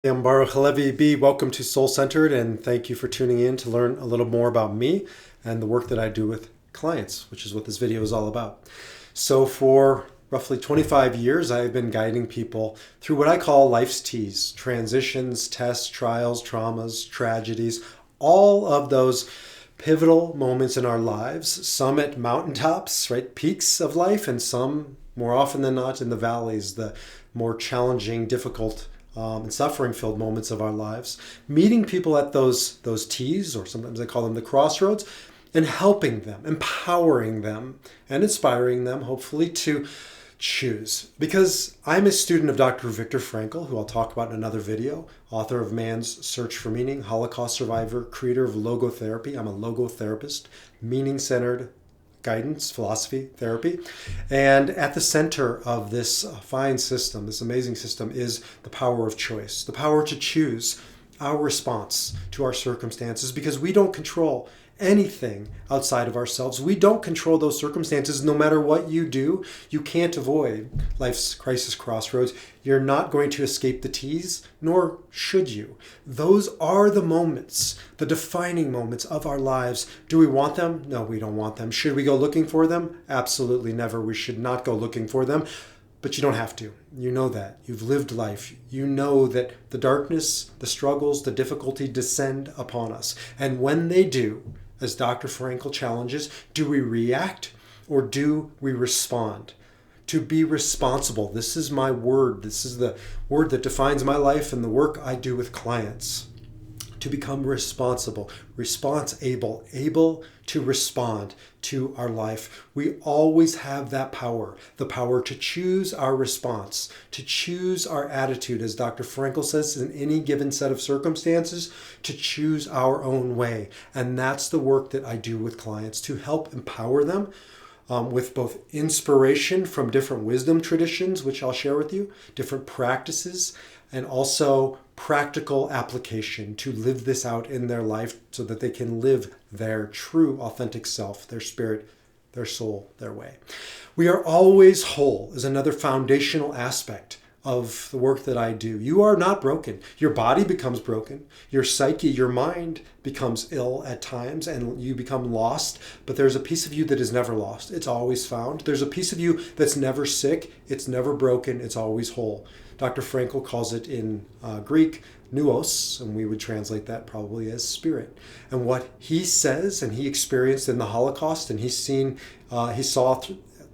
I'm Baruch Halevi B. Welcome to Soul Centered, and thank you for tuning in to learn a little more about me and the work that I do with clients, which is what this video is all about. So for roughly 25 years, I've been guiding people through what I call life's T's: transitions, tests, trials, traumas, tragedies, all of those pivotal moments in our lives, some at mountaintops, right, peaks of life, and some more often than not in the valleys, the more challenging, difficult, and suffering-filled moments of our lives, meeting people at those T's, or sometimes I call them the crossroads, and helping them, empowering them, and inspiring them, hopefully, to choose. Because I'm a student of Dr. Viktor Frankl, who I'll talk about in another video, author of Man's Search for Meaning, Holocaust survivor, creator of Logotherapy. I'm a logotherapist, meaning-centered guidance, philosophy, therapy. And at the center of this fine system, this amazing system, is the power of choice, the power to choose our response to our circumstances, because we don't control anything outside of ourselves. We don't control those circumstances. No matter what you do, you can't avoid life's crisis crossroads. You're not going to escape the T's, nor should you. Those are the moments, the defining moments of our lives. Do we want them? No, we don't want them. Should we go looking for them? Absolutely never. We should not go looking for them. But you don't have to. You know that. You've lived life. You know that the darkness, the struggles, the difficulty descend upon us. And when they do, as Dr. Frankl challenges, do we react or do we respond? To be responsible. This is my word. This is the word that defines my life and the work I do with clients. To become responsible, responsible, able to respond to our life. We always have that power, the power to choose our response, to choose our attitude, as Dr. Frankl says, in any given set of circumstances, to choose our own way. And that's the work that I do with clients, to help empower them with both inspiration from different wisdom traditions, which I'll share with you, different practices, and also practical application to live this out in their life so that they can live their true, authentic self, their spirit, their soul, their way. We are always whole is another foundational aspect of the work that I do. You are not broken. Your body becomes broken. Your psyche, your mind becomes ill at times, and you become lost. But there's a piece of you that is never lost. It's always found. There's a piece of you that's never sick. It's never broken. It's always whole. Dr. Frankl calls it in Greek, nous, and we would translate that probably as spirit. And what he says, and he experienced in the Holocaust, and he saw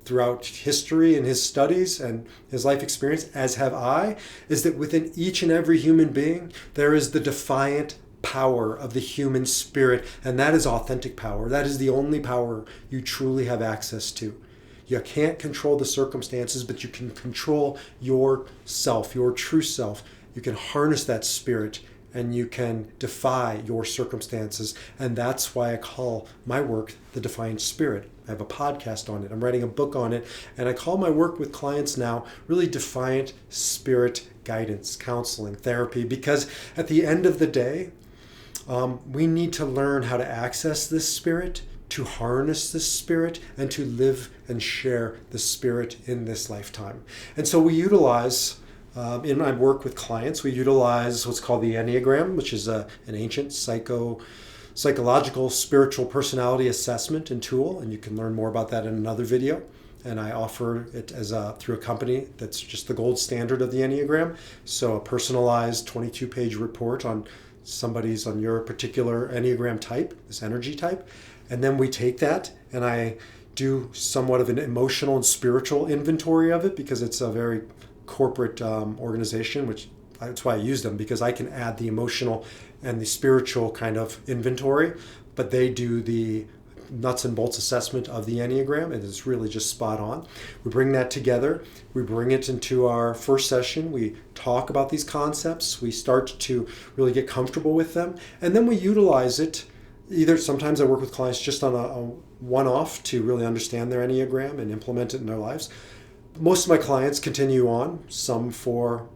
throughout history and his studies and his life experience, as have I, is that within each and every human being, there is the defiant power of the human spirit, and that is authentic power. That is the only power you truly have access to. You can't control the circumstances, but you can control yourself, your true self. You can harness that spirit and you can defy your circumstances. And that's why I call my work the Defiant Spirit. I have a podcast on it. I'm writing a book on it. And I call my work with clients now really Defiant Spirit guidance, counseling, therapy, because at the end of the day, we need to learn how to access this spirit, to harness this spirit, and to live and share the spirit in this lifetime. And so we utilize, in my work with clients, we utilize what's called the Enneagram, which is an ancient psychological spiritual personality assessment and tool, and you can learn more about that in another video. And I offer it as through a company that's just the gold standard of the Enneagram. So a personalized 22-page report on your particular Enneagram type, this energy type. And then we take that and I do somewhat of an emotional and spiritual inventory of it, because it's a very corporate organization, that's why I use them, because I can add the emotional and the spiritual kind of inventory, but they do the nuts and bolts assessment of the Enneagram, and it's really just spot on. We bring that together. We bring it into our first session. We talk about these concepts. We start to really get comfortable with them, and then we utilize it. Either sometimes I work with clients just on a one-off to really understand their Enneagram and implement it in their lives. Most of my clients continue on, some for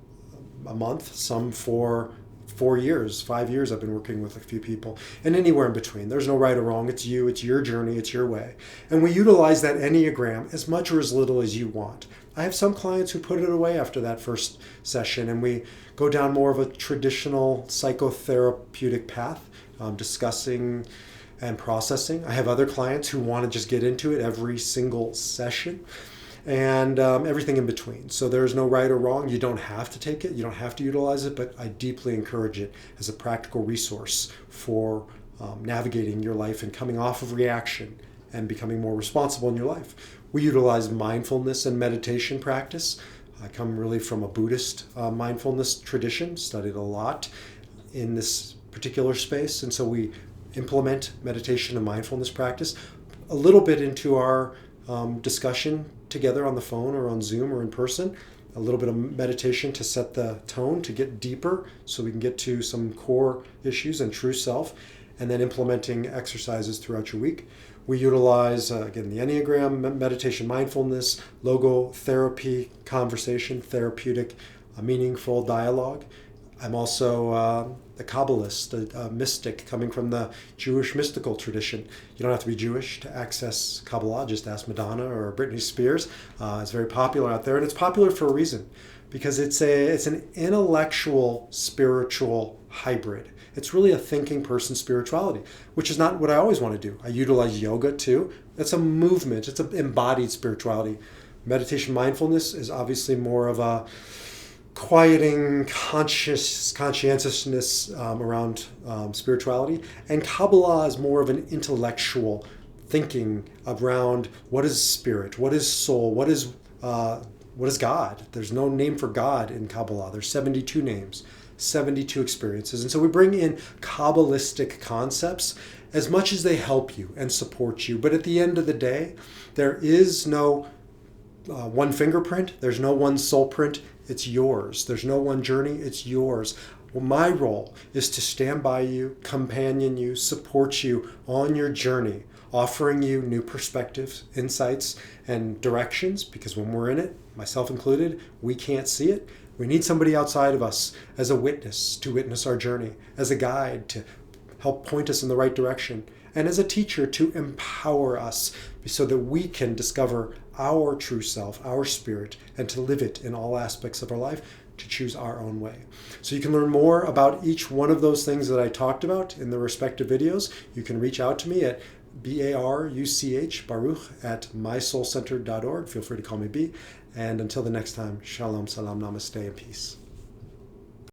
a month, some for 4 years, 5 years. I've been working with a few people, and anywhere in between. There's no right or wrong. It's you, it's your journey, it's your way. And we utilize that Enneagram as much or as little as you want. I have some clients who put it away after that first session, and we go down more of a traditional psychotherapeutic path, discussing and processing. I have other clients who want to just get into it every single session, and everything in between. So there's no right or wrong. You don't have to take it. You don't have to utilize it, but I deeply encourage it as a practical resource for navigating your life and coming off of reaction and becoming more responsible in your life. We utilize mindfulness and meditation practice. I come really from a Buddhist mindfulness tradition, studied a lot in this particular space, and so we implement meditation and mindfulness practice a little bit into our discussion together on the phone or on Zoom or in person. A little bit of meditation to set the tone, to get deeper so we can get to some core issues and true self, and then implementing exercises throughout your week. We utilize, again, the Enneagram, meditation, mindfulness, logotherapy, conversation, therapeutic, meaningful dialogue. I'm also a Kabbalist, a mystic coming from the Jewish mystical tradition. You don't have to be Jewish to access Kabbalah. Just ask Madonna or Britney Spears. It's very popular out there, and it's popular for a reason, because it's an intellectual spiritual hybrid. It's really a thinking person spirituality, which is not what I always want to do. I utilize yoga too. It's a movement. It's an embodied spirituality. Meditation, mindfulness is obviously more of a quieting conscientiousness around spirituality, and Kabbalah is more of an intellectual thinking around what is spirit, what is soul, what is God. There's no name for God in Kabbalah. There's 72 names, 72 experiences, and so we bring in Kabbalistic concepts as much as they help you and support you. But at the end of the day, there is no one fingerprint. There's no one soul print. It's yours. There's no one journey. It's yours. Well, my role is to stand by you, companion you, support you on your journey, offering you new perspectives, insights, and directions, because when we're in it, myself included, we can't see it. We need somebody outside of us as a witness to witness our journey, as a guide to help point us in the right direction, and as a teacher to empower us so that we can discover our true self, our spirit, and to live it in all aspects of our life, to choose our own way. So you can learn more about each one of those things that I talked about in the respective videos. You can reach out to me at Baruch, at mysoulcentered.org. Feel free to call me B. And until the next time, shalom, salam, namaste, and peace.